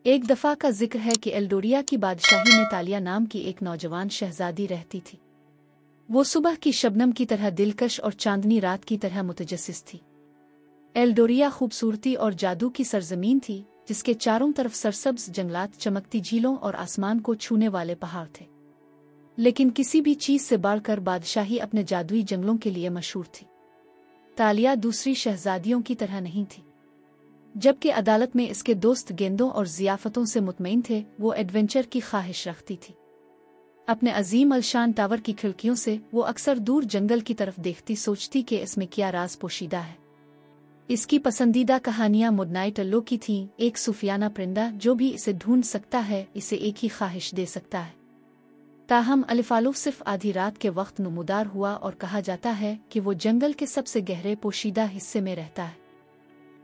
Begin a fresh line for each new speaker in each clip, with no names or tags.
एक दफ़ा का जिक्र है कि एल्डोरिया की बादशाही में तालिया नाम की एक नौजवान शहजादी रहती थी। वो सुबह की शबनम की तरह दिलकश और चांदनी रात की तरह मुतजस्सिस थी। एल्डोरिया खूबसूरती और जादू की सरजमीन थी, जिसके चारों तरफ सरसब्ज जंगलात, चमकती झीलों और आसमान को छूने वाले पहाड़ थे। लेकिन किसी भी चीज़ से बढ़कर बादशाही अपने जादुई जंगलों के लिए मशहूर थी। तालिया दूसरी शहजादियों की तरह नहीं थी। जबकि अदालत में इसके दोस्त गेंदों और ज़ियाफ़तों से मुतमईन थे, वो एडवेंचर की ख्वाहिश रखती थी। अपने अजीम अलशान टावर की खिड़कियों से वो अक्सर दूर जंगल की तरफ देखती, सोचती कि इसमें क्या राज पोशीदा है। इसकी पसंदीदा कहानियां मिडनाइट अल्लो की थीं, एक सूफियाना परिंदा जो भी इसे ढूंढ सकता है, इसे एक ही ख्वाहिश दे सकता है। ताहम अलिफालूफ सिर्फ आधी रात के वक्त नुमूदार हुआ और कहा जाता है कि वो जंगल के सबसे गहरे पोशीदा हिस्से में रहता है।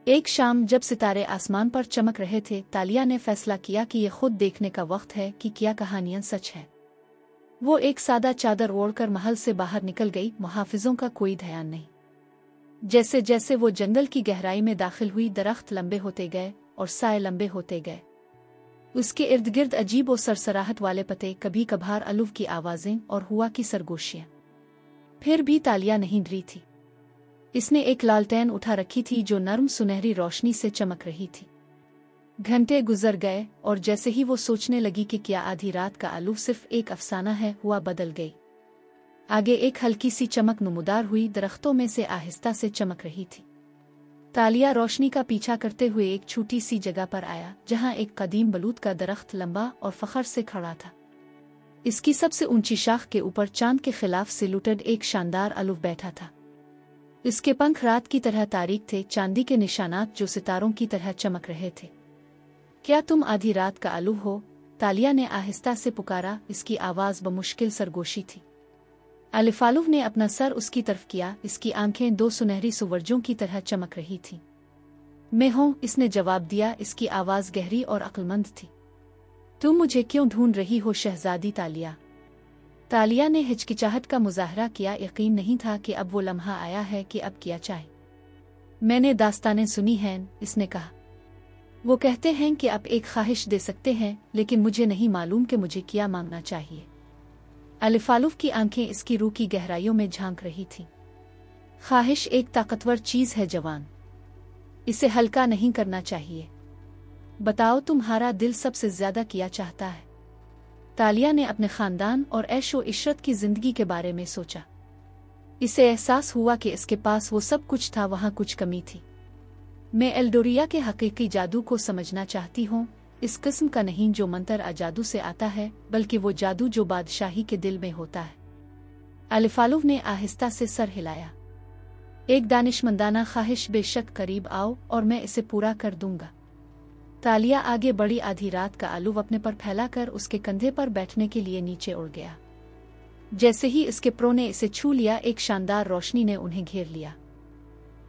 एक शाम जब सितारे आसमान पर चमक रहे थे, तालिया ने फैसला किया कि ये खुद देखने का वक्त है कि क्या कहानियां सच है। वो एक सादा चादर ओढ़कर महल से बाहर निकल गई, मुहाफिजों का कोई ध्यान नहीं। जैसे जैसे वो जंगल की गहराई में दाखिल हुई, दरख्त लंबे होते गए और साए लंबे होते गए। उसके इर्द गिर्द अजीब और सरसराहट वाले पते, कभी कभार अलूफ की आवाजें और हुआ की सरगोशियां। फिर भी तालिया नहीं डरी थी। इसने एक लालटेन उठा रखी थी जो नर्म सुनहरी रोशनी से चमक रही थी। घंटे गुजर गए और जैसे ही वो सोचने लगी कि क्या आधी रात का अलूफ सिर्फ एक अफसाना है, हुआ बदल गई। आगे एक हल्की सी चमक नुमूदार हुई, दरख्तों में से आहिस्ता से चमक रही थी। तालिया रोशनी का पीछा करते हुए एक छोटी सी जगह पर आया, जहां एक कदीम बलूत का दरख्त लंबा और फखर से खड़ा था। इसकी सबसे ऊंची शाख के ऊपर चांद के खिलाफ सिलूटेड एक शानदार अलूफ बैठा था। इसके पंख रात की तरह तारीक थे, चांदी के निशानात जो सितारों की तरह चमक रहे थे। क्या तुम आधी रात का अलूफ हो? तालिया ने आहिस्ता से पुकारा। इसकी आवाज बमुश्किल सरगोशी थी। अलिफालूफ ने अपना सर उसकी तरफ किया। इसकी आंखें दो सुनहरी सुवरजों की तरह चमक रही थीं। मैं हूं, इसने जवाब दिया। इसकी आवाज गहरी और अक्लमंद थी। तुम मुझे क्यों ढूंढ रही हो शहजादी तालिया? तालिया ने हिचकिचाहट का मुजाहरा किया। यकीन नहीं था कि अब वो लम्हा आया है कि अब किया चाहे। मैंने दास्तानें सुनी हैं, इसने कहा। वो कहते हैं कि आप एक ख्वाहिश दे सकते हैं, लेकिन मुझे नहीं मालूम कि मुझे क्या मांगना चाहिए। अलिफालूफ की आंखें इसकी रूह की गहराइयों में झांक रही थीं। ख्वाहिश एक ताकतवर चीज है जवान, इसे हल्का नहीं करना चाहिए। बताओ, तुम्हारा दिल सबसे ज्यादा क्या चाहता है? तालिया ने अपने खानदान और ऐशो इशरत की जिंदगी के बारे में सोचा। इसे एहसास हुआ कि इसके पास वो सब कुछ था, वहां कुछ कमी थी। मैं एल्डोरिया के हकीकी जादू को समझना चाहती हूँ, इस किस्म का नहीं जो मंतर जादू से आता है, बल्कि वो जादू जो बादशाही के दिल में होता है। अलिफालूफ ने आहिस्ता से सर हिलाया। एक दानिशमंदाना ख्वाहिश, बेशक करीब आओ और मैं इसे पूरा कर दूंगा। तालिया आगे बढ़ी। आधी रात का अलूफ अपने पर फैलाकर उसके कंधे पर बैठने के लिए नीचे उड़ गया। जैसे ही इसके प्रो ने इसे छू लिया, एक शानदार रोशनी ने उन्हें घेर लिया।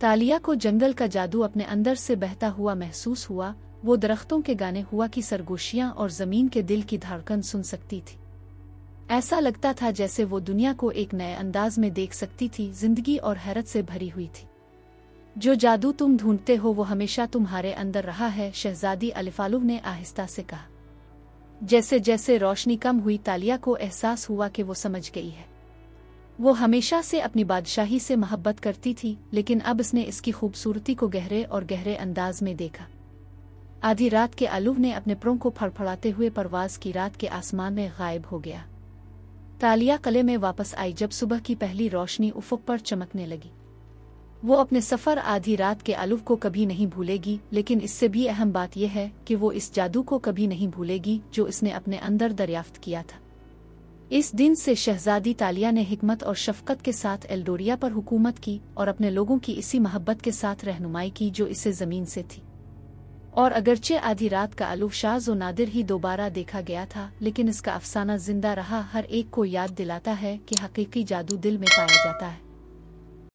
तालिया को जंगल का जादू अपने अंदर से बहता हुआ महसूस हुआ। वो दरख्तों के गाने, हुआ की सरगोशियां और जमीन के दिल की धड़कन सुन सकती थी। ऐसा लगता था जैसे वो दुनिया को एक नए अंदाज में देख सकती थी, जिंदगी और हैरत से भरी हुई थी। जो जादू तुम ढूंढते हो वो हमेशा तुम्हारे अंदर रहा है, शहजादी, अलिफालूफ ने आहिस्ता से कहा। जैसे जैसे रोशनी कम हुई, तालिया को एहसास हुआ कि वो समझ गई है। वो हमेशा से अपनी बादशाही से मोहब्बत करती थी, लेकिन अब इसने इसकी खूबसूरती को गहरे और गहरे अंदाज में देखा। आधी रात के अलूफ ने अपने प्रों को फड़फड़ाते हुए परवाज की, रात के आसमान में गायब हो गया। तालिया किले में वापस आई जब सुबह की पहली रोशनी उफ़ुक़ पर चमकने लगी। वो अपने सफ़र आधी रात के अलूफ को कभी नहीं भूलेगी, लेकिन इससे भी अहम बात यह है कि वो इस जादू को कभी नहीं भूलेगी जो इसने अपने अंदर दरियाफ्त किया था। इस दिन से शहजादी तालिया ने हिकमत और शफ़क़त के साथ एल्डोरिया पर हुकूमत की और अपने लोगों की इसी मोहब्बत के साथ रहनुमाई की जो इसे ज़मीन से थी। और अगरचे आधी रात का अलूफ शाज़ व नादिर ही दोबारा देखा गया था, लेकिन इसका अफसाना जिंदा रहा, हर एक को याद दिलाता है कि हकीकी जादू दिल में पाया जाता है।